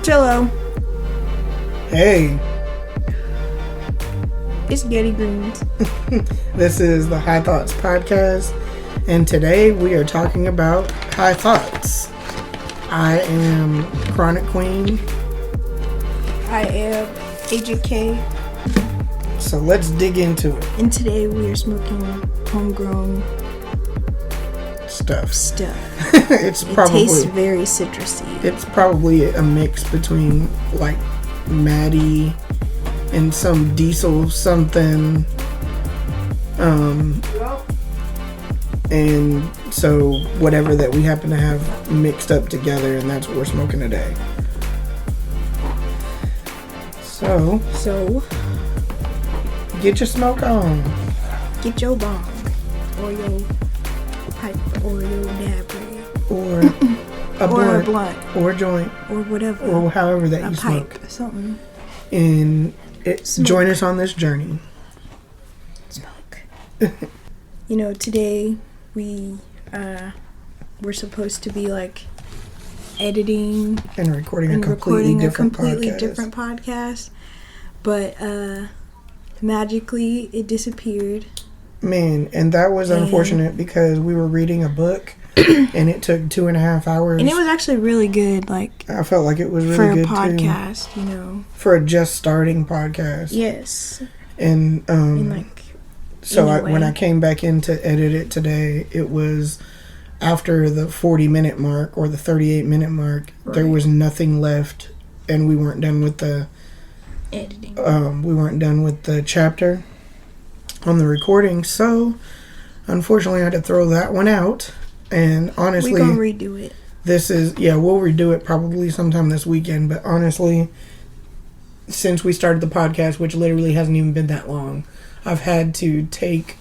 Cello. Hey. It's Getty Greens. This is the High Thoughts Podcast, and today we are talking about high thoughts. I am Chronic Queen. I am Agent K. So let's dig into it. And today we are smoking homegrown Stuff. It tastes very citrusy. It's probably a mix between like Maddie and some diesel something. And so whatever that we happen to have mixed up together, and that's what we're smoking today. So get your smoke on. Get your bong or your pipe or your dab or a blunt or a joint or whatever, or however that you pipe smoke or something. And join us on this journey. Smoke. Today we're supposed to be like editing and recording a completely different podcast, but magically it disappeared. Man, and that was unfortunate because we were reading a book and it took 2.5 hours. And it was actually really good, like I felt like it was really good for a podcast, too. For a just starting podcast. Yes. And anyway. When I came back in to edit it today, it was after the 40-minute mark or the 38-minute mark. Right. There was nothing left, and we weren't done with the editing. We weren't done with the chapter on the recording, so unfortunately I had to throw that one out. And honestly, we're gonna redo it. We'll redo it probably sometime this weekend, but honestly, since we started the podcast, which literally hasn't even been that long, I've had to take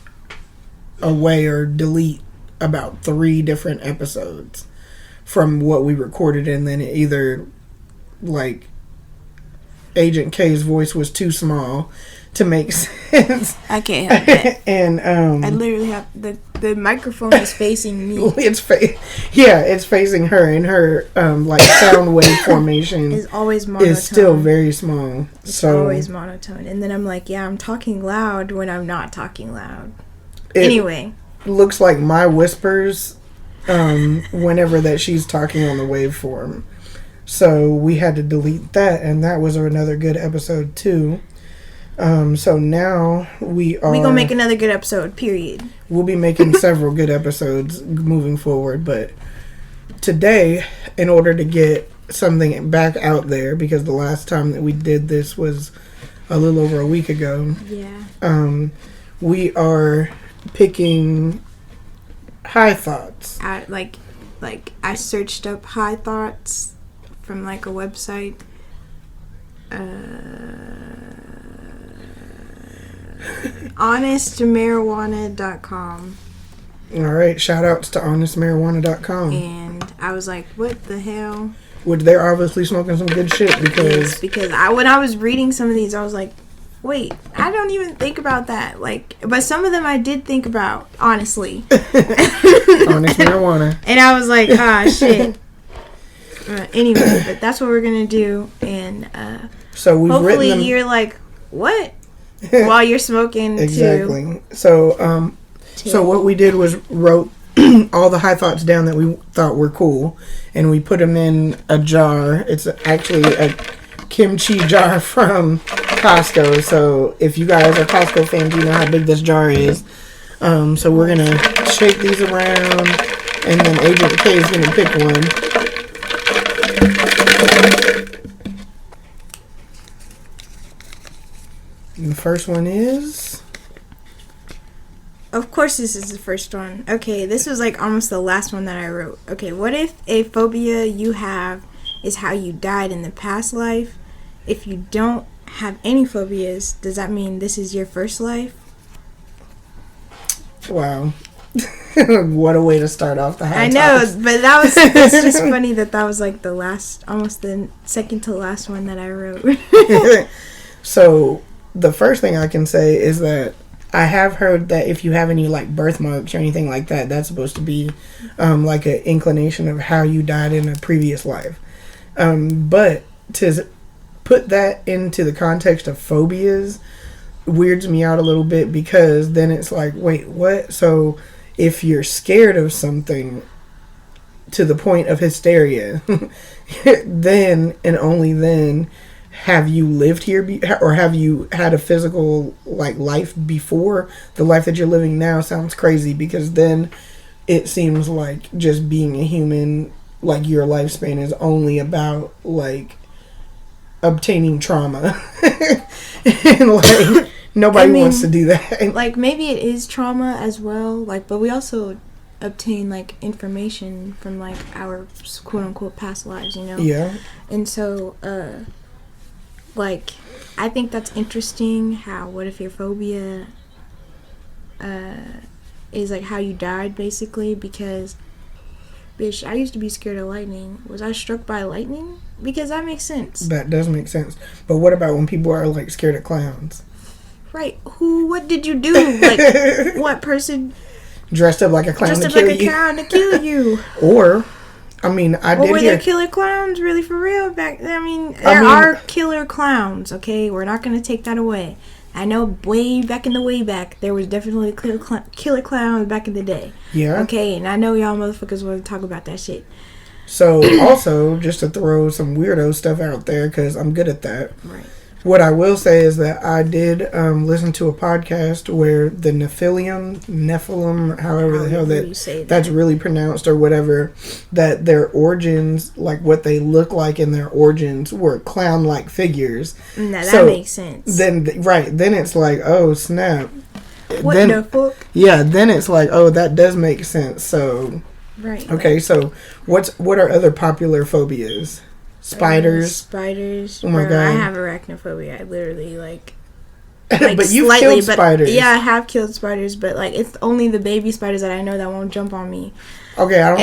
away or delete about 3 different episodes from what we recorded, and then either like Agent K's voice was too small to make sense. I can't help it. And I literally have the microphone is facing me. It's facing her, and her sound wave formation is always monotone. Is still very small. It's always monotone. And then I'm like, I'm talking loud when I'm not talking loud. Anyway, looks like my whispers whenever that she's talking on the waveform. So we had to delete that, and that was another good episode too. So now we gonna make another good episode, period. We'll be making several good episodes moving forward, but today, in order to get something back out there, because the last time that we did this was a little over a week ago. Yeah. We are picking high thoughts. I searched up high thoughts from like a website. HonestMarijuana.com. Alright, shout outs to HonestMarijuana.com. And I was like, what the hell? Which they're obviously smoking some good shit because when I was reading some of these, I was like, wait, I don't even think about that. But some of them I did think about, honestly. Honest Marijuana. And I was like, shit. Anyway, but that's what we're gonna do, and so we've hopefully written them. You're like, what? While you're smoking exactly. Too. So what we did was wrote all the high thoughts down that we thought were cool, and we put them in a jar. It's actually a kimchi jar from Costco. So if you guys are Costco fans, you know how big this jar is. So we're gonna shake these around, and then Agent K is gonna pick one. And the first one is... Of course this is the first one. Okay, this was like almost the last one that I wrote. Okay, what if a phobia you have is how you died in the past life? If you don't have any phobias, does that mean this is your first life? Wow. What a way to start off the high tops. But it's just funny that was like almost the second to last one that I wrote. So the first thing I can say is that I have heard that if you have any like birthmarks or anything like that, that's supposed to be like an inclination of how you died in a previous life. But to put that into the context of phobias weirds me out a little bit, because then it's like, wait, what? So if you're scared of something to the point of hysteria, then and only then have you lived here or have you had a physical like life before. The life that you're living now sounds crazy, because then it seems like just being a human, like your lifespan is only about like obtaining trauma. And like nobody wants to do that. Like maybe it is trauma as well, like, but we also obtain like information from like our quote unquote past lives, you know? Yeah. And so like I think that's interesting, how what if your phobia is like how you died basically, because bitch, I used to be scared of lightning. Was I struck by lightning? Because that makes sense. That does make sense. But what about when people are like scared of clowns? Right. What did you do? Like, what person dressed up like a clown to kill you? Or, I mean, were there killer clowns really for real back then? I mean, there are killer clowns, okay? We're not going to take that away. I know way back, there was definitely killer clowns back in the day. Yeah. Okay, and I know y'all motherfuckers want to talk about that shit. So, also, just to throw some weirdo stuff out there, because I'm good at that. Right. What I will say is that I did listen to a podcast where the Nephilim, however the hell that's really pronounced or whatever, that their origins, like what they look like in their origins, were clown-like figures. Now that makes sense. Then it's like, oh snap. What the fuck? Yeah, then it's like, oh, that does make sense. So, right. Okay, so what are other popular phobias? Spiders. Oh my god! I have arachnophobia. I literally like but you've killed spiders. Yeah, I have killed spiders, but like it's only the baby spiders that I know that won't jump on me. Okay, I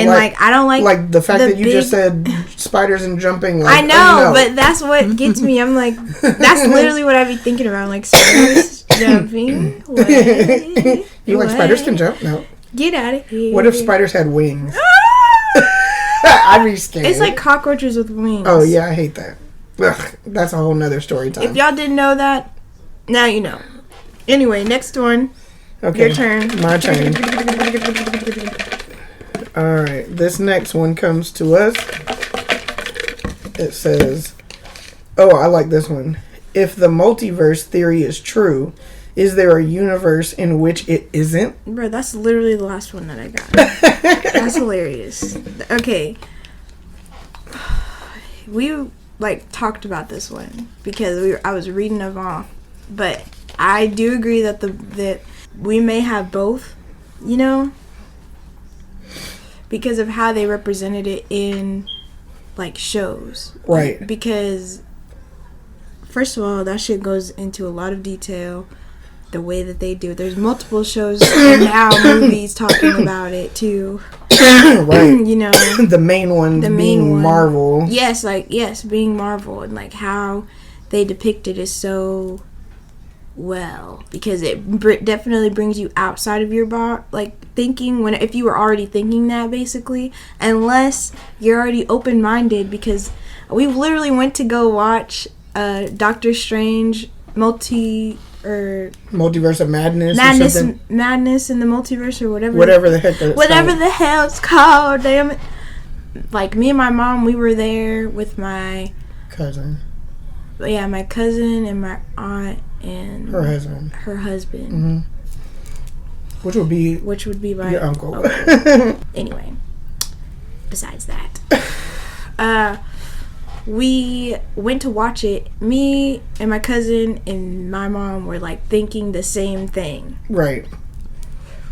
don't like the fact that you just said spiders and jumping. Like, I know, but that's what gets me. I'm like, that's literally what I be thinking about. Like spiders jumping. What? You like spiders can jump? No. Get out of here. What if spiders had wings? I'd be scared. It's like cockroaches with wings. Oh yeah, I hate that. Ugh, that's a whole nother story time. If y'all didn't know that, now you know. Anyway, next one. Okay. Your turn. My turn. Alright, this next one comes to us. It says, oh, I like this one. If the multiverse theory is true, is there a universe in which it isn't? Bro, that's literally the last one that I got. That's hilarious. Okay. We, like, talked about this one because I was reading them off. But I do agree that that we may have both, you know? Because of how they represented it in, like, shows. Right. Because, first of all, that shit goes into a lot of detail. The way that they do it. There's multiple shows and now movies talking about it too. Right. You know, the main one being Marvel. Yes, being Marvel, and like how they depict it is so well, because it definitely brings you outside of your thinking if you were already thinking that, basically, unless you're already open-minded, because we literally went to go watch Doctor Strange Multiverse of Madness in the Multiverse or whatever the heck the hell it's called, damn it. Like, me and my mom, we were there with my cousin and my aunt and her husband mm-hmm. which would be my your uncle. Anyway, besides that, we went to watch it. Me and my cousin and my mom were like thinking the same thing. Right.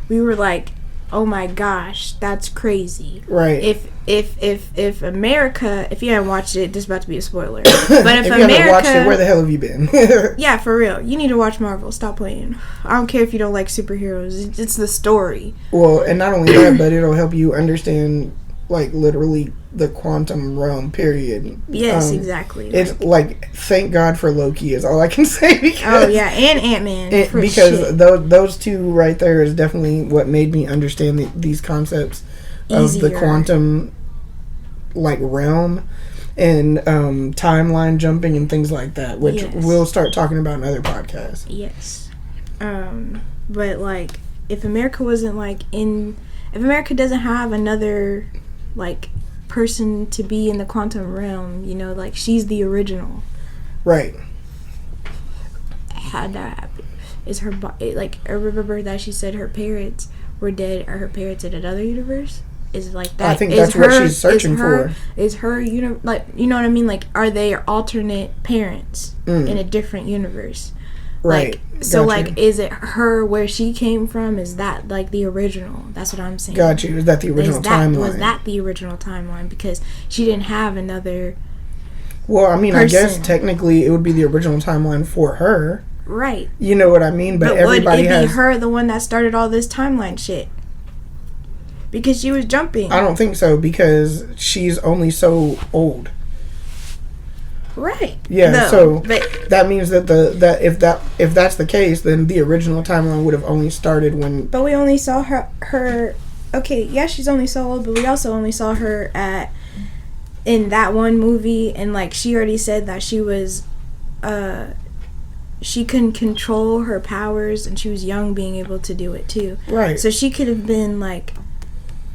We were like, "Oh my gosh, that's crazy." Right. If America, if you haven't watched it, this is about to be a spoiler. But if you America, haven't watched it, where the hell have you been? Yeah, for real. You need to watch Marvel. Stop playing. I don't care if you don't like superheroes. It's the story. Well, and not only that, but it'll help you understand, like, literally the quantum realm, period. Yes, exactly. It's like, thank God for Loki is all I can say. Because, and Ant-Man. Because those two right there is definitely what made me understand these concepts of the quantum, like, realm. and timeline jumping and things like that, which Yes. we'll start talking about in other podcasts. Yes. But like, if America wasn't like if America doesn't have another like person to be in the quantum realm, you know, like she's the original. Right. How'd that happen? Is her like? I remember that she said her parents were dead. Are her parents in another universe? Is it like that? I think that's what she's searching for. Is her like, you know what I mean? Like, are they alternate parents in a different universe? Right. Like, so Got you. like, is it her where she came from? Is that like the original? That's what I'm saying. Got you. Is that the original timeline? Was that the original timeline? Because she didn't have another. Well, I mean, I guess person. technically it would be the original timeline for her. Right. You know what I mean? But everybody would it has. be her the one that started all this timeline shit? Because she was jumping. I don't think so, because she's only so old. Right. Yeah. No, So but that means that if that's the case, then the original timeline would have only started when. we only saw her. Okay, yeah, she's only so old, but we also only saw her in that one movie, and like she already said that she was, she couldn't control her powers, and she was young, being able to do it too. Right. So she could have been like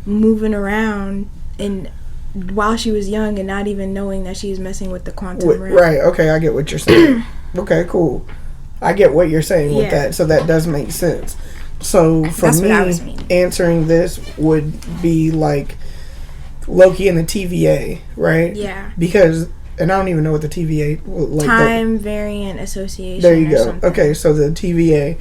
moving around and while she was young and not even knowing that she was messing with the quantum realm. Right. Okay, I get what you're saying. Okay, cool. I get what you're saying with that, so that does make sense. So for That's what I me, was meaning. answering this would be like Loki and the TVA, right? Yeah. Because, and I don't even know what the TVA like. Time Variant Association. There you or go. something. Okay, so the TVA,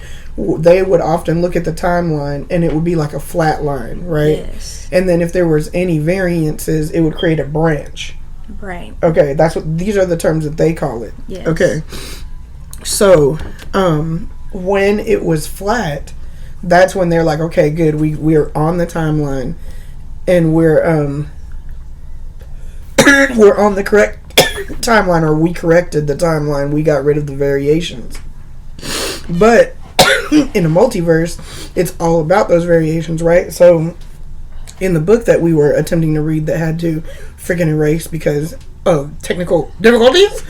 they would often look at the timeline, and it would be like a flat line, right? Yes. And then if there was any variances, it would create a branch. Right. Okay, these are the terms that they call it. Yes. Okay. So, when it was flat, that's when they're like, okay, good, we're on the timeline, and we're we're on the correct timeline, or we corrected the timeline, we got rid of the variations. But in a multiverse, it's all about those variations, right? So in the book that we were attempting to read that had to freaking erase because of technical difficulties,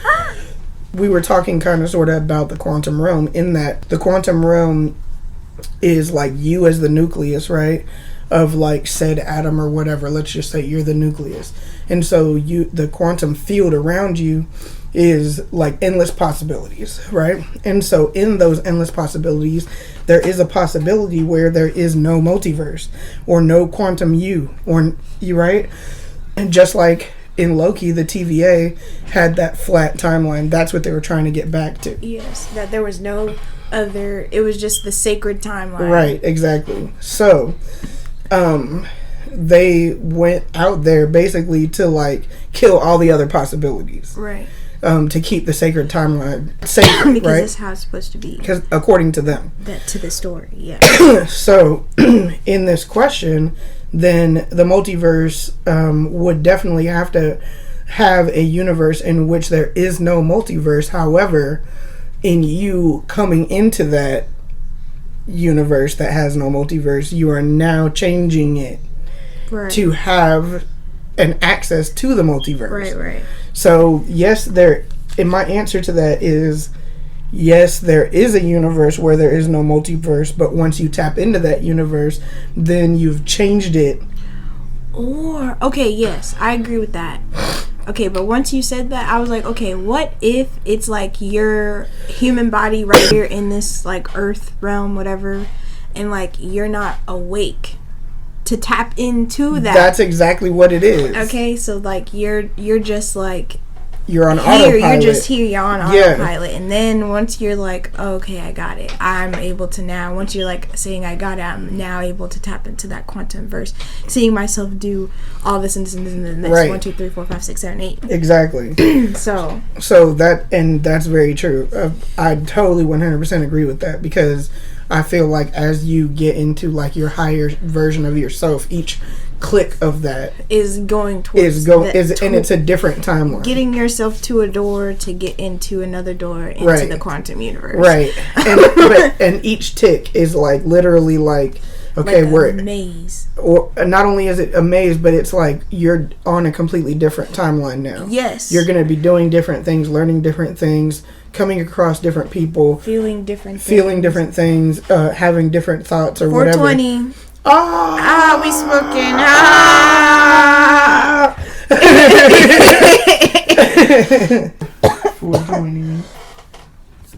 we were talking kind of sort of about the quantum realm, in that the quantum realm is like you as the nucleus, right, of like said atom or whatever. Let's just say you're the nucleus, and so the quantum field around you is like endless possibilities, right? And so in those endless possibilities, there is a possibility where there is no multiverse or no quantum you, right? And just like in Loki, the TVA had that flat timeline. That's what they were trying to get back to. Yes. That there was no other. It was just the sacred timeline. Right, exactly. So, they went out there basically to like kill all the other possibilities. Right. To keep the sacred timeline sacred, Because right? that's how it's supposed to be. Because according to them. To the story, yeah. So, in this question, then the multiverse would definitely have to have a universe in which there is no multiverse. However, in you coming into that universe that has no multiverse, you are now changing it to have an access to the multiverse. Right. So, yes, my answer to that is yes, there is a universe where there is no multiverse, but once you tap into that universe, then you've changed it. Okay, yes, I agree with that. Okay, but once you said that, I was like, okay, what if it's like your human body right here in this like earth realm, whatever, and like you're not awake to tap into that? That's exactly what it is. Okay, so like you're just like you're on here, autopilot. you're just here, you're on Yeah. autopilot, and then once you're like, oh, okay, I got it, I'm able to now. Once you're like saying I got it, I'm now able to tap into that quantum verse, seeing myself do all this and this and this and this. Right. 1, 2, 3, 4, 5, 6, 7, 8. Exactly. So that's very true. I totally 100% agree with that, because I feel like as you get into like your higher version of yourself, each click of that is going towards and it's a different timeline. getting yourself to a door to get into another door into Right. the quantum universe. Right. And each tick is like literally like Okay, like where a maze. or not only is it a maze, but it's like you're on a completely different timeline now. Yes. You're going to be doing different things, learning different things, coming across different people, feeling different things, having different thoughts or whatever. 420. Ah, we smoking. Ah. 420.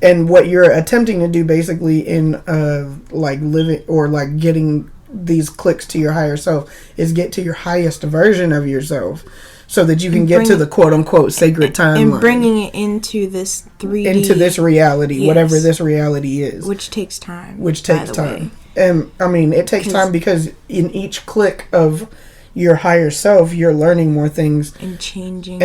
And what you're attempting to do basically in like living or like getting these clicks to your higher self is get to your highest version of yourself so that you can get to the quote unquote sacred timeline. And bringing it into this 3D. Into this reality, yes. Whatever this reality is. Which takes time. Which takes time. And I mean, it takes time because in each click of your higher self, you're learning more things and changing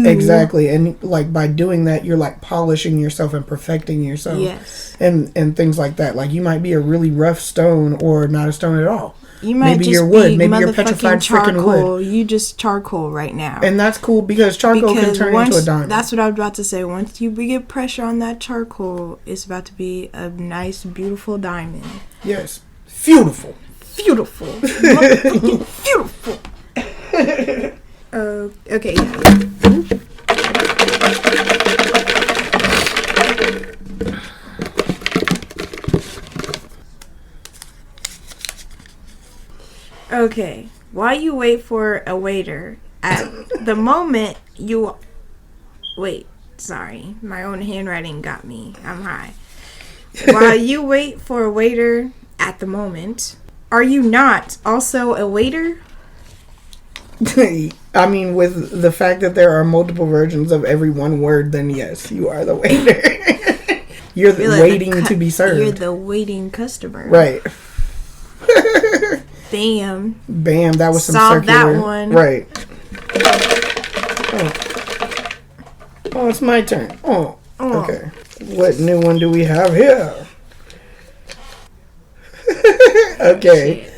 exactly. And like by doing that, you're like polishing yourself and perfecting yourself. Yes. And things like that. Like you might be a really rough stone or not a stone at all. You might maybe just you're wood. be Maybe you're petrified freaking wood. You just charcoal right now. And that's cool because charcoal can turn into a diamond. That's what I was about to say. Once you get pressure on that charcoal, it's about to be a nice, beautiful diamond. Yes. Beautiful. Beautiful. Beautiful. Okay. Okay. While you wait for a waiter, at the moment you... Wait. Sorry. My own handwriting got me. I'm high. While you wait for a waiter at the moment... Are you not also a waiter? I mean, with the fact that there are multiple versions of every one word, then yes, you are the waiter. You're like waiting to be served. You're the waiting customer. Right. Bam. Bam, that was some Solve circular. That one. Right. Oh, it's my turn. Oh. Okay. What new one do we have here? Okay. Shit.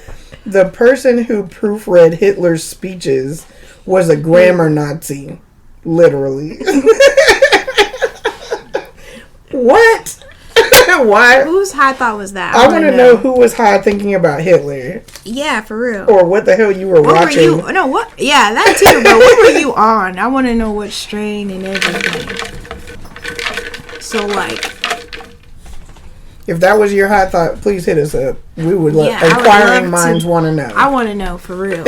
The person who proofread Hitler's speeches was a grammar Nazi. Literally. What? Why? Whose high thought was that? I want to know who was high thinking about Hitler. Yeah, for real. Or what the hell you were watching. Were you? No, what? Yeah, that too. But what were you on? I want to know what strain and everything. So, like... If that was your high thought, please hit us up. We would let inquiring minds want to know. I want to know, for real.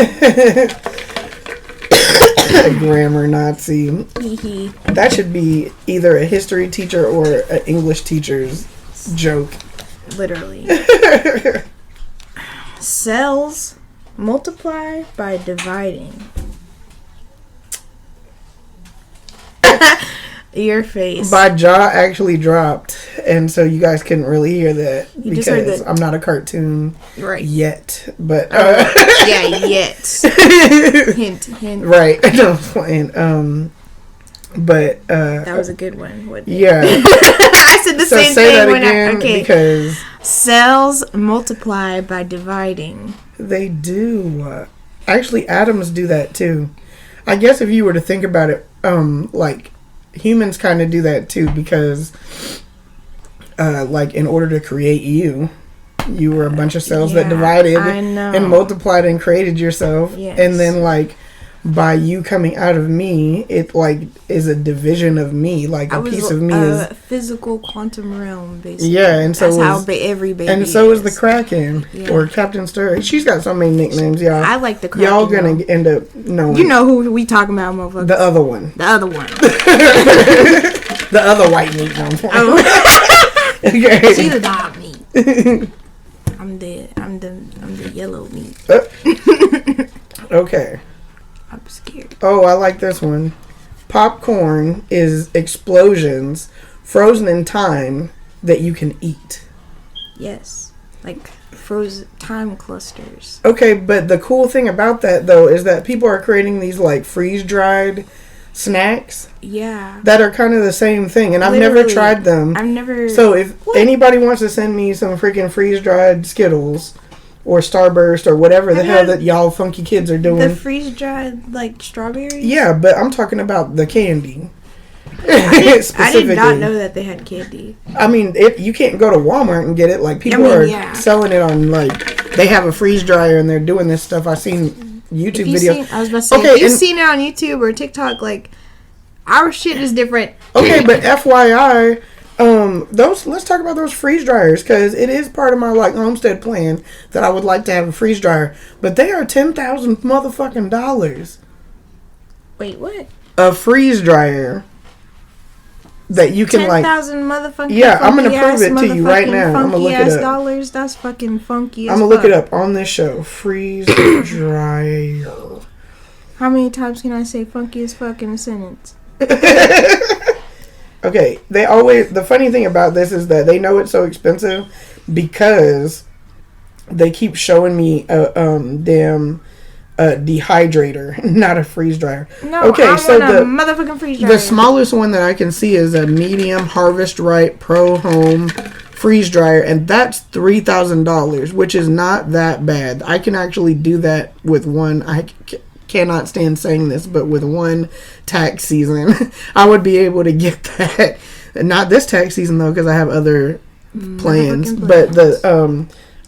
A grammar Nazi. That should be either a history teacher or an English teacher's joke. Literally. Cells multiply by dividing. Your face. My jaw actually dropped, and so you guys couldn't really hear that because I'm not a cartoon yet. But yeah, yet. Hint. Right. No, I'm playing. But that was a good one. Yeah. I said the same say thing that when again because cells multiply by dividing. They do. Actually, atoms do that too. I guess if you were to think about it, like. Humans kind of do that too because, like, in order to create you were a bunch of cells that divided and multiplied and created yourself. Yes. And then, like, by you coming out of me, it, like, is a division of me. Like, a piece of me is... a physical quantum realm, basically. Yeah, and so that's how every baby and so is the Kraken or Captain Stir. She's got so many nicknames, y'all. I like the Kraken. Y'all gonna end up knowing. You know who we talking about, motherfucker. The other one. The other one. The other white meat. Oh. Okay. She's the dog meat. I'm the yellow meat. Okay. I'm scared. Oh, I like this one. Popcorn is explosions frozen in time that you can eat. Yes. Like frozen time clusters. Okay, but the cool thing about that, though, is that people are creating these, like, freeze-dried snacks. Yeah. That are kind of the same thing, and I've never tried them. I've never... So if anybody wants to send me some freaking freeze-dried Skittles... or Starburst, or whatever the hell that y'all funky kids are doing. The freeze-dried, like, strawberries? Yeah, but I'm talking about the candy. I did not know that they had candy. I mean, you can't go to Walmart and get it. Like, people are selling it on, like, they have a freeze dryer and they're doing this stuff. I've seen YouTube videos. I was about to say, if you've seen it on YouTube or TikTok, like, our shit is different. Okay, but FYI, let's talk about those freeze dryers, because it is part of my, like, homestead plan that I would like to have a freeze dryer. But they are $10,000 motherfucking dollars. Wait, what? A freeze dryer that you can, like, 10,000 motherfucking yeah, I'm gonna prove it to you right now. I'm gonna look it up. Dollars. That's fucking funky. I'm gonna look it up on this show. Freeze dryer. How many times can I say funky as fuck in a sentence? Okay, the funny thing about this is that they know it's so expensive because they keep showing me a damn dehydrator, not a freeze dryer. No, okay, I want a motherfucking freeze dryer. The smallest one that I can see is a medium Harvest Right Pro Home freeze dryer, and that's $3,000, which is not that bad. I can actually do that with one. I cannot stand saying this, but with one tax season, I would be able to get that. Not this tax season though, because I have other plans. But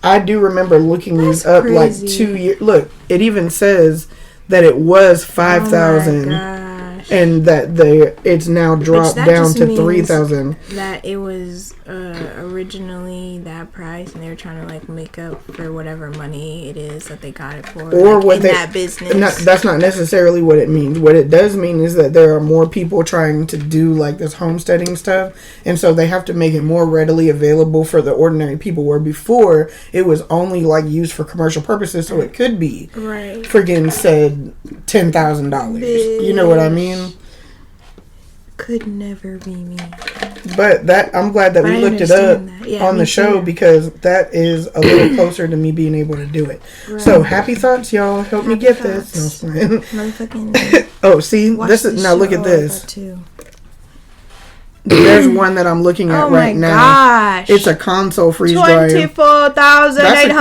I do remember looking these up like 2 years. Look, it even says that it was 5,000. And that it's now dropped down to 3,000. That it was originally that price, and they were trying to like make up for whatever money it is that they got it for, or like, what that business. That's not necessarily what it means. What it does mean is that there are more people trying to do like this homesteading stuff, and so they have to make it more readily available for the ordinary people. Where before it was only like used for commercial purposes, so it could be friggin' said $10,000. You know what I mean? Could never be me. But I'm glad that we looked it up on the show, because that is a little closer to me being able to do it. Right. So happy thoughts, y'all. Help me get this. No, oh, see, this is now. Look at this. There's one that I'm looking at right now. Gosh. It's a console freeze dryer. $24,840. That's a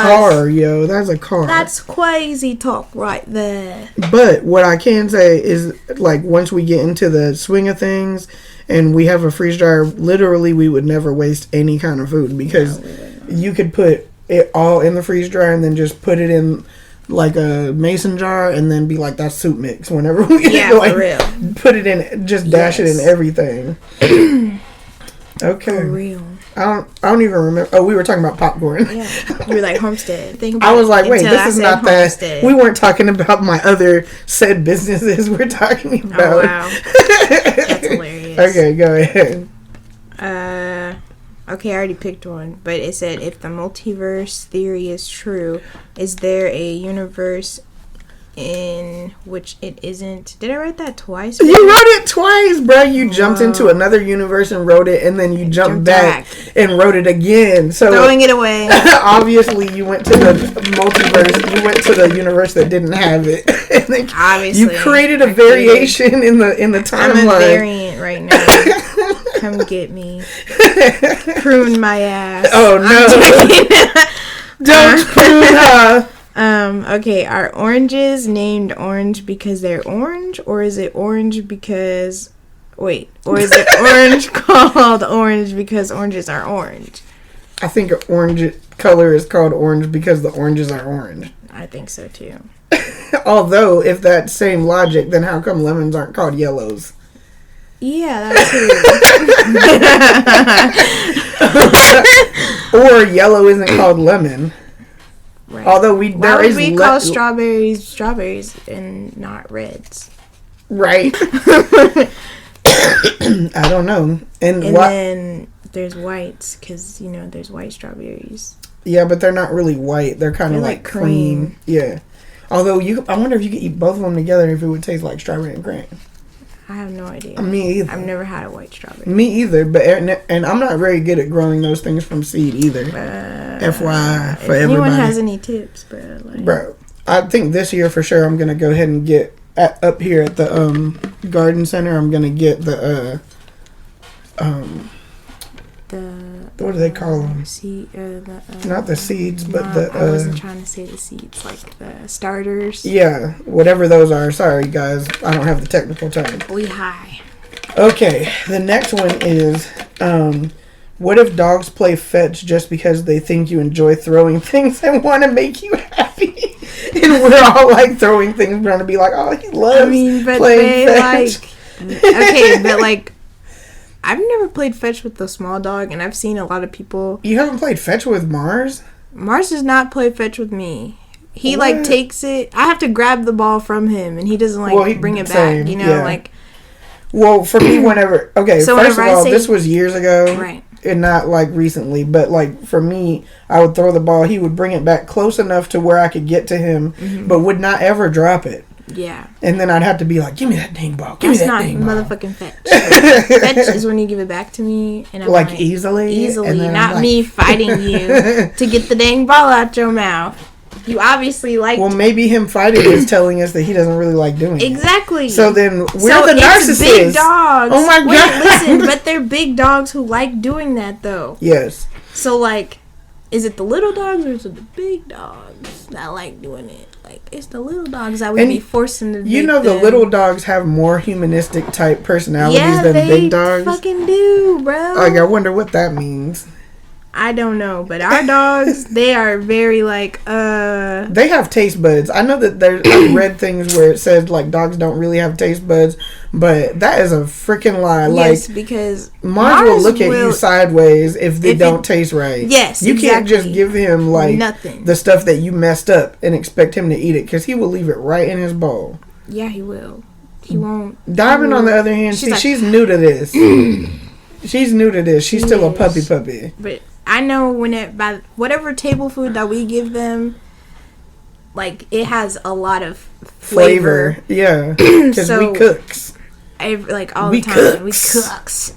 car, yo. That's a car. That's crazy talk right there. But what I can say is, like, once we get into the swing of things and we have a freeze dryer, literally we would never waste any kind of food, because you could put it all in the freeze dryer and then just put it in like a mason jar and then be like, that's soup mix whenever we like, for real. Put it in, just dash it in everything. Okay. For real. I don't even remember. Oh, we were talking about popcorn. Yeah. You were like homestead. I was like, wait, this is not homestead. That. We weren't talking about my other said businesses. We're talking about. Oh, wow. That's hilarious. Okay, go ahead. Okay, I already picked one, but it said, if the multiverse theory is true, is there a universe in which it isn't? Did I write that twice? Bro? You wrote it twice, bro. You jumped into another universe and wrote it, and then you jumped back and wrote it again. So throwing it away. Obviously, you went to the multiverse. You went to the universe that didn't have it. And then obviously, you created a variation in the timeline. I'm a variant right now. Come get me. Prune my ass. Oh no! Don't prune her. Okay, are oranges named orange because they're orange, or is it orange because... Wait, or is it orange called orange because oranges are orange? I think orange color is called orange because the oranges are orange. I think so too. Although, if that's same logic, then how come lemons aren't called yellows? Yeah, that's true. Or yellow isn't called lemon. Right. Although why would we call strawberries and not reds? Right. I don't know. And then there's whites, because there's white strawberries. Yeah, but they're not really white. They're kind of like cream. Yeah. Although I wonder if you could eat both of them together, if it would taste like strawberry and cream. I have no idea. Me either. I've never had a white strawberry. Me either, but and I'm not very good at growing those things from seed either. FYI for everybody. If anyone has any tips, bro, I think this year for sure I'm gonna go ahead and get up here at the garden center. I'm gonna get the What do they call them? Not the seeds, but I wasn't trying to say the seeds, like the starters. Yeah, whatever those are. Sorry, guys, I don't have the technical term. Lehigh. Okay, the next one is, what if dogs play fetch just because they think you enjoy throwing things and want to make you happy? And we're all like throwing things, trying to be like, oh, he loves playing fetch. Okay, but like, I've never played fetch with the small dog, and I've seen a lot of people. You haven't played fetch with Mars? Mars does not play fetch with me. He like takes it. I have to grab the ball from him, and he doesn't like bring it back. You know, like. Well, for me, whenever so first of all, this was years ago, right? And not like recently, but like for me, I would throw the ball. He would bring it back close enough to where I could get to him, but would not ever drop it. Yeah. And then I'd have to be like, give me that dang ball. Give me that dang ball. That's not motherfucking fetch. Fetch is when you give it back to me. And I'm like easily? Not me fighting you to get the dang ball out your mouth. You obviously like. Well, maybe him fighting is telling us that he doesn't really like doing it. Exactly. So then we're the narcissists. Big dogs. Oh my God. Listen, but they're big dogs who like doing that though. Yes. So like, is it the little dogs or is it the big dogs that like doing it? Like, it's the little dogs that would be forcing to. You know, the little dogs have more humanistic type personalities than big dogs. Yeah, they fucking do, bro. Like, I wonder what that means. I don't know, but our dogs, they are very like They have taste buds. I know that I've read things where it says like dogs don't really have taste buds, but that is a freaking lie. Yes, like, because Mars will look at you sideways if they don't taste right. Yes, you can't just give him like nothing, the stuff that you messed up and expect him to eat it because he will leave it right in his bowl. Yeah, he will. He won't. Diamond, on the other hand, she's new to this. She's new to this. She's still a puppy. But I know by whatever table food that we give them, like it has a lot of flavor. Yeah, because we cooks. Like all the time. We cooks.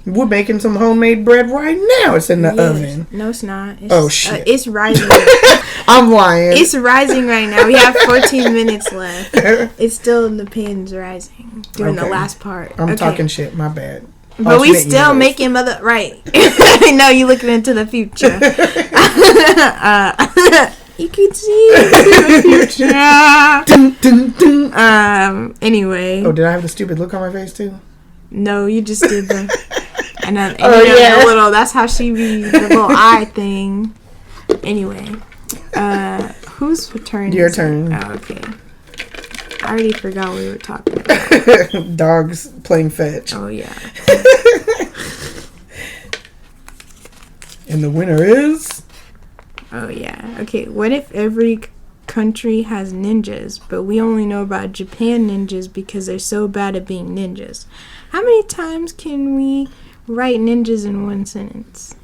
We're making some homemade bread right now. It's in the oven. No, it's not. Shit! It's rising. I'm lying. It's rising right now. We have 14 minutes left. It's still in the pins rising during the last part. I'm talking shit. My bad. But we still making right. No, you looking into the future. You can see the future. Anyway. Oh, did I have the stupid look on my face too? No, you just did the. The little. That's how she be the little eye thing. Anyway, whose turn? Your turn. Oh, okay. I already forgot what we were talking about. Dogs playing fetch. Oh, yeah. And the winner is? Oh, yeah. Okay, what if every country has ninjas, but we only know about Japan ninjas because they're so bad at being ninjas? How many times can we write ninjas in one sentence?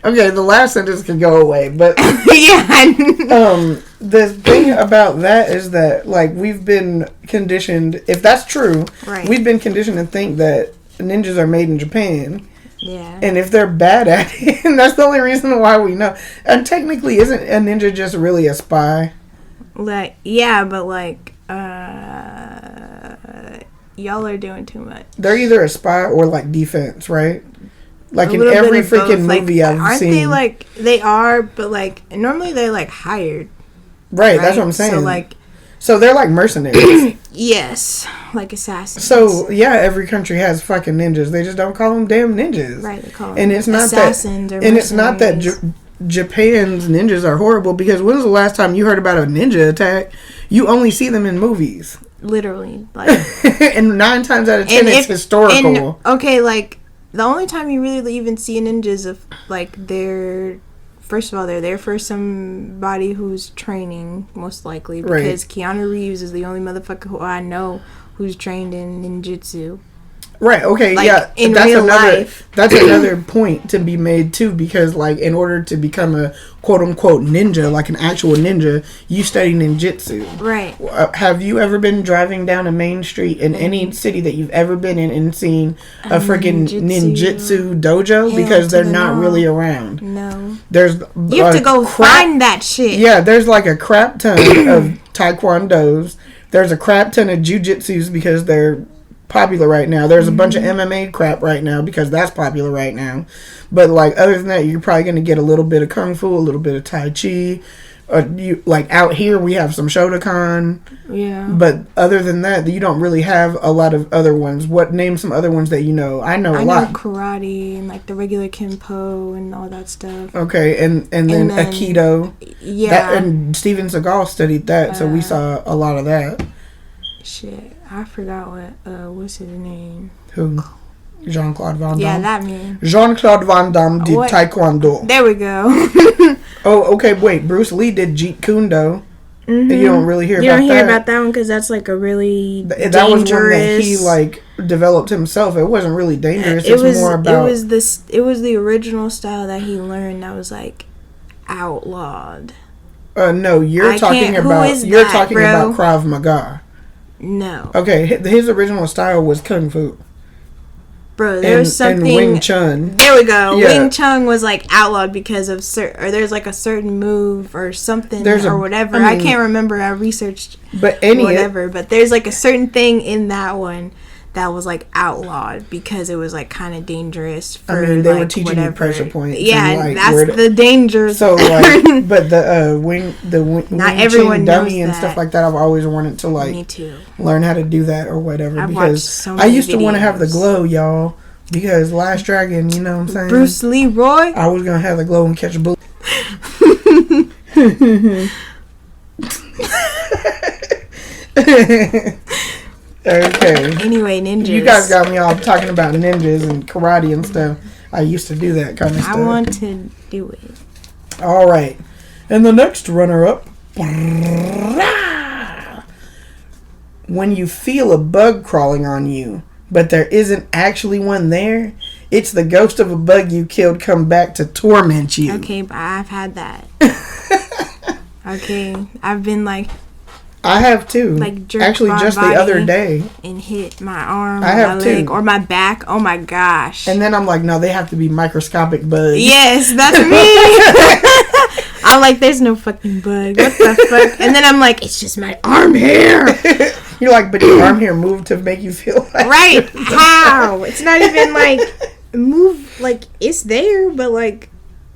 Okay, the last sentence can go away, but yeah. The thing about that is that like we've been conditioned. If that's true, right. We've been conditioned to think that ninjas are made in Japan. Yeah. And if they're bad at it, and that's the only reason why we know. And technically, isn't a ninja just really a spy? Like, yeah, but like, y'all are doing too much. They're either a spy or like defense, right? Like in every freaking movie I've seen. Aren't they like, they are, but like, normally they're like hired. Right, that's what I'm saying. So like, so they're like mercenaries. Yes, like assassins. So yeah, every country has fucking ninjas. They just don't call them damn ninjas. Right, they call them and it's not assassins that, or and it's not that Japan's ninjas are horrible, because when was the last time you heard about a ninja attack? You only see them in movies. Literally, like, and 9 times out of 10 it's historical. Okay, like the only time you really even see ninjas of like first of all, they're there for somebody who's training, most likely, because Keanu Reeves is the only motherfucker who I know who's trained in ninjutsu. Right, okay, like, yeah. In real life. That's another point to be made, too, because, like, in order to become a quote-unquote ninja, like an actual ninja, you study ninjutsu. Right. Have you ever been driving down a main street in any city that you've ever been in and seen a freaking ninjutsu dojo? Because they're not really around. No. You have to go find that shit. Yeah, there's like a crap ton of taekwondos. There's a crap ton of jujitsus because they're popular right now. There's a bunch of MMA crap right now because that's popular right now. But like other than that, you're probably going to get a little bit of Kung Fu, a little bit of Tai Chi. You like out here we have some Shotokan. Yeah. But other than that, you don't really have a lot of other ones. Name some other ones that you know? I know a lot. I know karate and like the regular Kenpo and all that stuff. Okay, and then Aikido. Yeah. And Steven Seagal studied that, so we saw a lot of that. Shit, I forgot what's his name? Who? Jean-Claude Van Damme. Yeah, that man. Jean-Claude Van Damme did Taekwondo. There we go. Oh, okay, wait. Bruce Lee did Jeet Kune Do. Mm-hmm. You don't really hear about that. You don't hear about that one because that's like a really dangerous... That was one that he like developed himself. It wasn't really dangerous. It was more about... It was the original style that he learned that was like outlawed. No, you're talking about Krav Maga. No. Okay, his original style was Kung Fu. Bro, there was something... And Wing Chun. There we go. Yeah. Wing Chun was, like, outlawed because of... or there's, like, a certain move or something or whatever. I can't remember. I researched whatever. But there's, like, a certain thing in that one that was, like, outlawed because it was, like, kind of dangerous for, they were teaching you pressure points. Yeah, and, like, that's the danger. So, like... But the Wing everyone Chun dummy and stuff like that, I've always wanted to, like... Me too. Learn how to do that or whatever. I've because so I used to want to have the glow, y'all. Because Last Dragon, you know what I'm saying? Bruce Leroy? I was going to have the glow and catch a bullet. Okay. Anyway, ninjas. You guys got me all talking about ninjas and karate and stuff. I used to do that kind of stuff. I want to do it. All right. And the next runner-up. When you feel a bug crawling on you, but there isn't actually one there, it's the ghost of a bug you killed come back to torment you. Okay, but I've had that. Okay, I've been like... I have too. Like jerked actually my just body the other day. And hit my arm, I have my too. leg, or my back. Oh my gosh. And then I'm like, no, they have to be microscopic bugs. Yes, that's me. I'm like, there's no fucking bug. What the fuck? And then I'm like, it's just my arm hair. You're like, but your arm hair moved to make you feel like... Right. How? It's not even like, move, like, it's there, but like,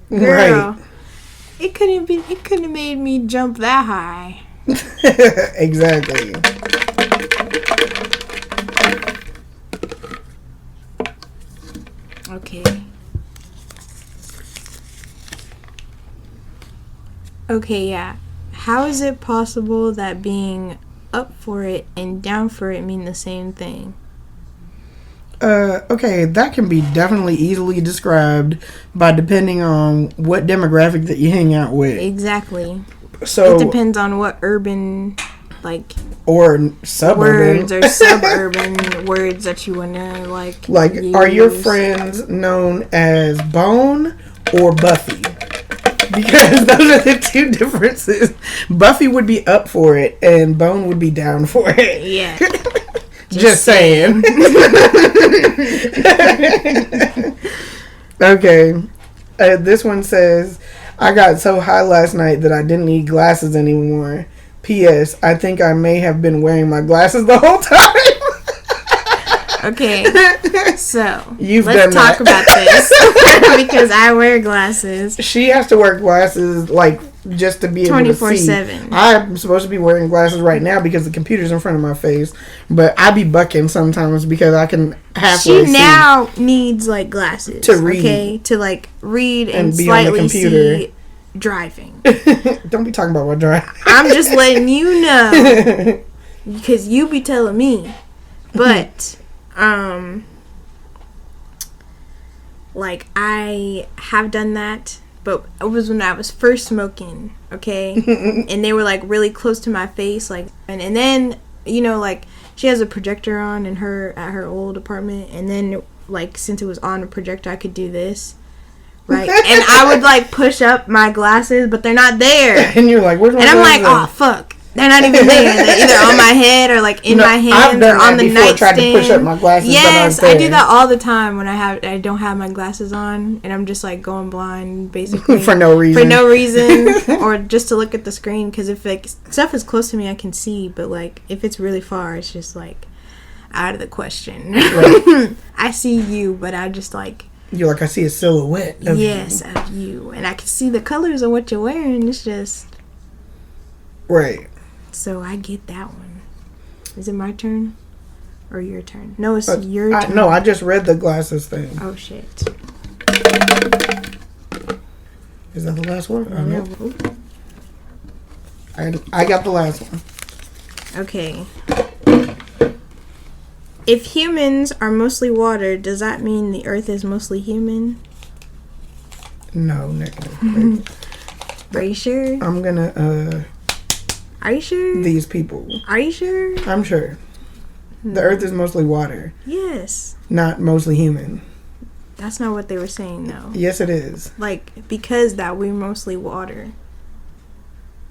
girl. Right. It couldn't have made me jump that high. Exactly. Okay, yeah. How is it possible that being up for it and down for it mean the same thing? Okay, that can be definitely easily described by depending on what demographic that you hang out with. Exactly. So it depends on what urban, like, or suburban words or suburban words that you wanna like. Like, use. Are your friends known as Bone or Buffy? Because those are the two differences. Buffy would be up for it, and Bone would be down for it. Yeah. Just saying. Okay. This one says, I got so high last night that I didn't need glasses anymore. P.S. I think I may have been wearing my glasses the whole time. Okay. So, let's talk about this. Because I wear glasses. She has to wear glasses, like, just to be able to see. 24/7. I'm supposed to be wearing glasses right now because the computer's in front of my face. But I be bucking sometimes because I can halfway see. She now needs, like, glasses. To read. Okay? To, like, read and be slightly on the computer. see driving. Don't be talking about what driving. I'm just letting you know. Because you be telling me. But... like, I have done that, but it was when I was first smoking, okay? And they were, like, really close to my face, like, and then, you know, like, she has a projector on at her old apartment, and then, like, since it was on a projector, I could do this, right? And I would, like, push up my glasses, but they're not there. And you're like, where's my glasses? And I'm like, oh, fuck. They're not even there. They're either on my head or like in my hands or on the nightstand. Tried to push up my glasses. Yes, I do that all the time when I don't have my glasses on and I'm just like going blind basically for no reason or just to look at the screen because if like stuff is close to me I can see, but like if it's really far it's just like out of the question. Right. I see you, but I just like, You're like, I see a silhouette of yes, you. of you. And I can see the colors of what you're wearing. It's just, Right. so I get that one. Is it my turn? Or your turn? No, it's your turn. No, I just read the glasses thing. Oh, shit. Is that the last one? Oh, Yeah. no. I got the last one. Okay. If humans are mostly water, does that mean the earth is mostly human? No, negative. Are you sure? I'm gonna, Are you sure? these people. Are you sure? I'm sure. The earth is mostly water, Yes. not mostly human. That's not what they were saying, though. Yes, it is. Like, because that we're mostly water.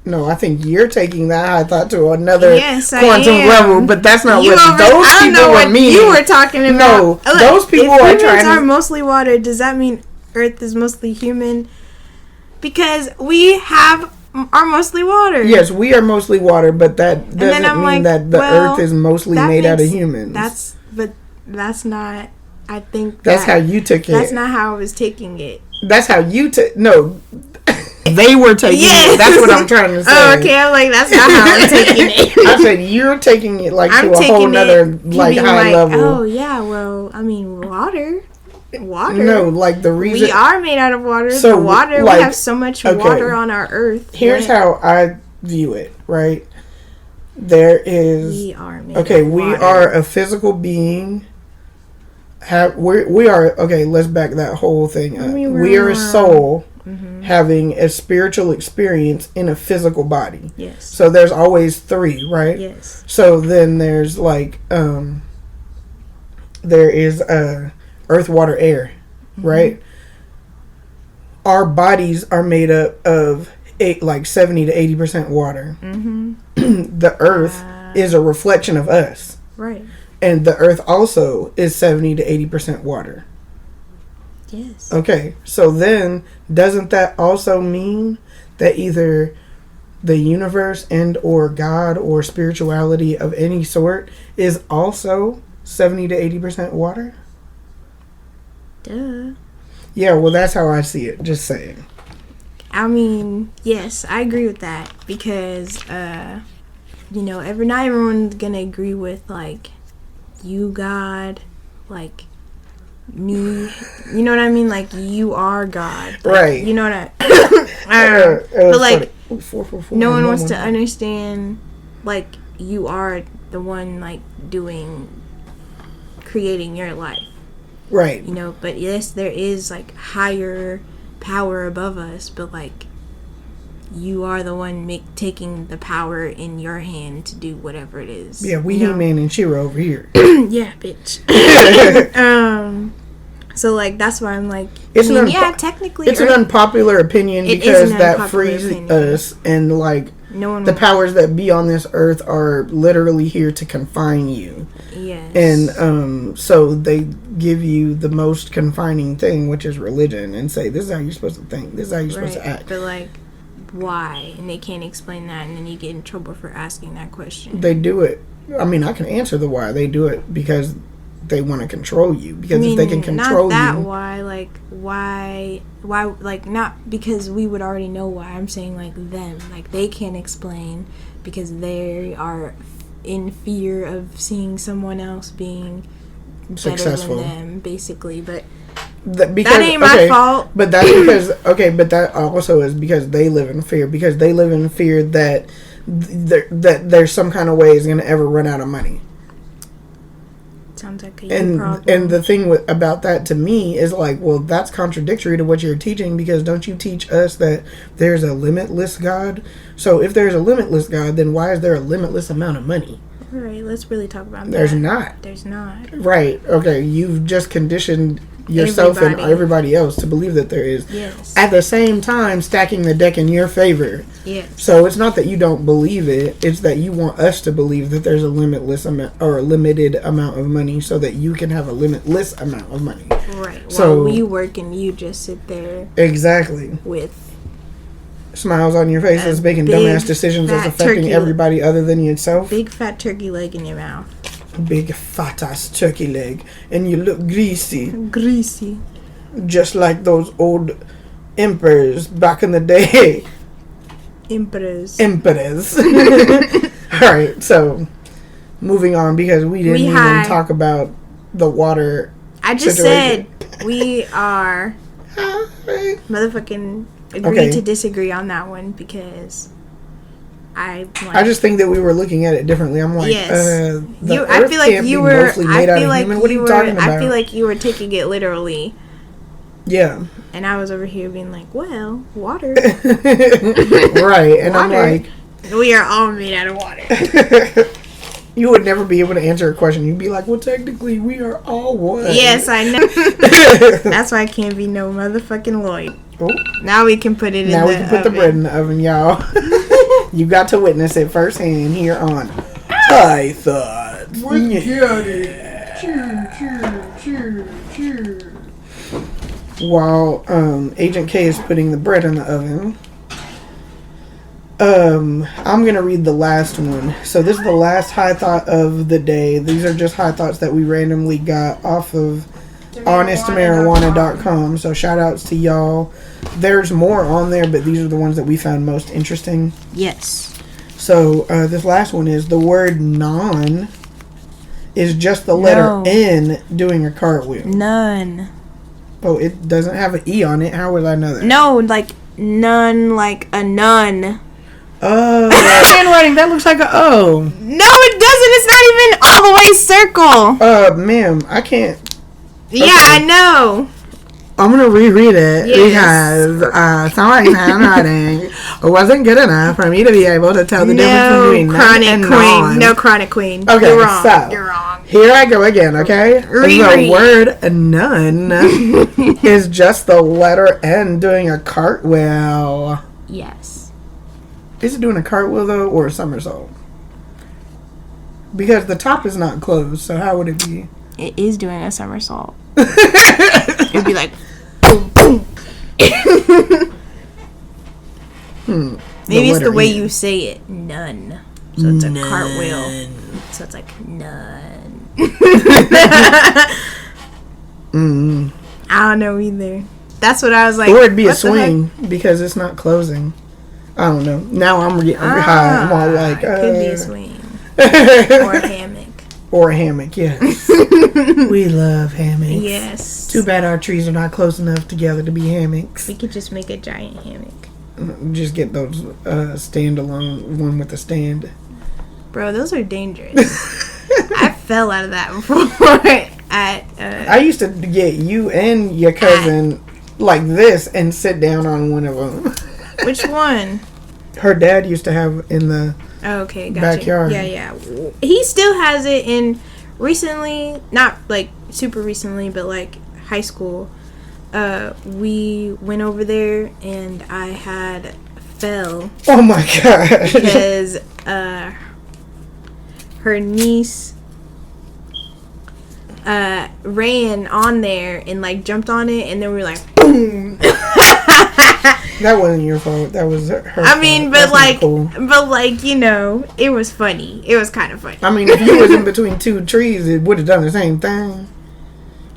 No, I think you're taking that, I thought, to another Yes, I quantum am. level, but that's not You what over- those I don't people know were what meaning. you were talking about. No, Look, those people if are humans trying to... are mostly water, does that mean earth is mostly human? Because we are mostly water. Yes, we are mostly water, but that doesn't mean like, that the well, earth is mostly that made out of makes- humans. But that's not, I think That's how you took it. That's not how I was taking it. That's how you took... No, they were taking Yes. it. That's what I'm trying to say. Oh, okay, I'm like, that's not how I'm taking it. I said you're taking it like I'm to a whole taking nother it like being high like, level. oh, yeah, well, I mean, water. No, like the reason... We are made out of water. So, The water, like, we have so much okay. water on our earth. Here's how I view it, right? There is... we are made Okay, of we water. are a physical being. We are... Okay, let's back that whole thing up. We are a soul having a spiritual experience in a physical body. Yes. So there's always three, right? Yes. So then there's like... there is earth, water, air, right? Our bodies are made up of 70 to 80% water. The earth is a reflection of us. Right. And the earth also is 70 to 80% water. Yes. Okay, so then doesn't that also mean that either the universe and or God or spirituality of any sort is also 70 to 80% water? Duh. Yeah, well, that's how I see it. Just saying. I mean, yes, I agree with that because, not everyone's gonna agree with like you, God, like me. You know what I mean? Like you are God, like, Right? You know what I? But like, funny. 444, no one wants to 111. understand. Like you are the one like creating your life. Right. But yes, there is like higher power above us, but like you are the one taking the power in your hand to do whatever it is. Yeah, we He-Man and She-Ra over here. Yeah, bitch. So like that's why I'm like, technically it's an unpopular opinion It because is an that unpopular frees opinion. us, and like no one the powers that be on this earth are literally here to confine you. Yes. And so they give you the most confining thing, which is religion, and say this is how you're supposed to think, this is how you're supposed to act. But like, why? And they can't explain that, and then you get in trouble for asking that question. They do it. I mean, I can answer the why. They do it because they want to control you. Because if they can control not that you, why? Like why? Like not because we would already know why. I'm saying like them. Like they can't explain because they are in fear of seeing someone else being successful, better than them, basically. But because, that ain't my fault. But that's because but that also is because they live in fear. Because they live in fear that there's some kind of way is going to ever run out of money. Sounds like a problem. And the thing about that to me is like, well, that's contradictory to what you're teaching, because don't you teach us that there's a limitless God? So if there's a limitless God, then why is there a limitless amount of money? All right, let's really talk about that. There's not. There's not. Right. Okay. You've just conditioned yourself and everybody else to believe that there is. Yes. At the same time, stacking the deck in your favor. Yes. So it's not that you don't believe it. It's that you want us to believe that there's a limitless amount or a limited amount of money so that you can have a limitless amount of money. Right. So while we work and you just sit there. Exactly. With smiles on your face as making dumbass decisions that's affecting everybody other than yourself. Big fat turkey leg in your mouth. big fat ass turkey leg, and you look greasy, Greasy. just like those old emperors back in the day. Emperors. Emperors. All right, so moving on because we didn't even talk about the water. I just situation. said we are motherfucking agree to disagree on that one because I just think that we were looking at it differently. I'm like, yes. I feel like you were. Mostly made out of human. What are you talking about? I feel like you were taking it literally. Yeah. And I was over here being like, well, water. Right. And water. I'm like, we are all made out of water. You would never be able to answer a question. You'd be like, well, technically, we are all one. Yes, I know. That's why I can't be no motherfucking Lloyd. Oh. Now we can put it in the oven. Now we can put the bread in the oven, y'all. You got to witness it firsthand here on High Thoughts. We got it. Cheer. While Agent K is putting the bread in the oven, I'm going to read the last one. So this is the last high thought of the day. These are just high thoughts that we randomly got off of honestmarijuana.com. So shout outs to y'all. There's more on there, but these are the ones that we found most interesting. Yes. So this last one is the word non is just the letter N doing a cartwheel. None. Oh, it doesn't have an E on it. How would I know that? No, like none, like a nun. Oh, handwriting. That looks like a O. No, it doesn't. It's not even all the way circle. Ma'am, I can't. Yeah, okay. I know. I'm gonna reread it because somebody's handwriting wasn't good enough for me to be able to tell the difference between chronic and queen. non. No chronic queen. Okay, you're wrong. So you're wrong. Here I go again. Okay, the word none is just the letter N doing a cartwheel. Yes. Is it doing a cartwheel though, or a somersault? Because the top is not closed, so how would it be? It is doing a somersault. It'd be like boom, boom. Maybe it's the way you say it. None. So it's a cartwheel. So it's like none. I don't know either. That's what I was like. Or it'd be a swing because it's not closing. I don't know. Now I'm getting high. I'm all like, it could be a swing or a hammock. Or a hammock, yes. We love hammocks. Yes. Too bad our trees are not close enough together to be hammocks. We could just make a giant hammock. Just get those standalone one with a stand. Bro, those are dangerous. I fell out of that before. I used to get you and your cousin like this and sit down on one of them. Which one? Her dad used to have in the backyard. Yeah. He still has it in recently, not like super recently, but like high school. We went over there and I had fell. Oh my god. Because her niece ran on there and like jumped on it, and then we were like boom. That wasn't your fault. That was her fault. I mean, but like, you know, it was funny. It was kind of funny. I mean, if you was in between two trees, it would have done the same thing.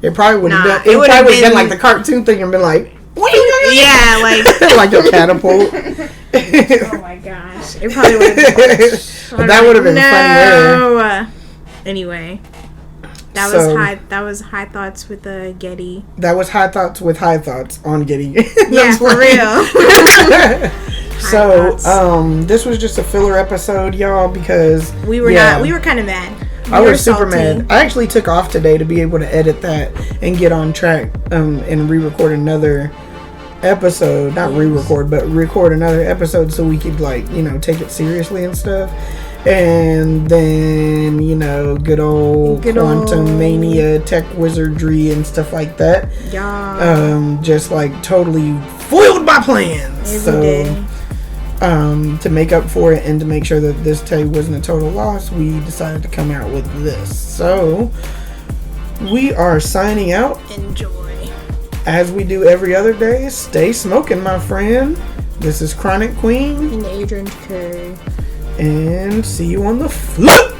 It probably would have done. It would have been like the cartoon thing and been like, what are you doing? Yeah, like like a catapult. Oh my gosh! It probably would have been. But that would have been funnier. Anyway. That was high thoughts with Getty. That was high thoughts with high thoughts on Getty. Yeah, for real. So, this was just a filler episode, y'all, because we were kind of mad. I was super mad. I actually took off today to be able to edit that and get on track and re-record another episode. Not re-record, but record another episode so we could take it seriously and stuff. And then, good old quantum mania, tech wizardry and stuff like that. Yeah. Just totally foiled my plans. To make up for it and to make sure that this day wasn't a total loss, we decided to come out with this. So, we are signing out. Enjoy. As we do every other day, stay smoking, my friend. This is Chronic Queen. And Adrian K. And see you on the flip.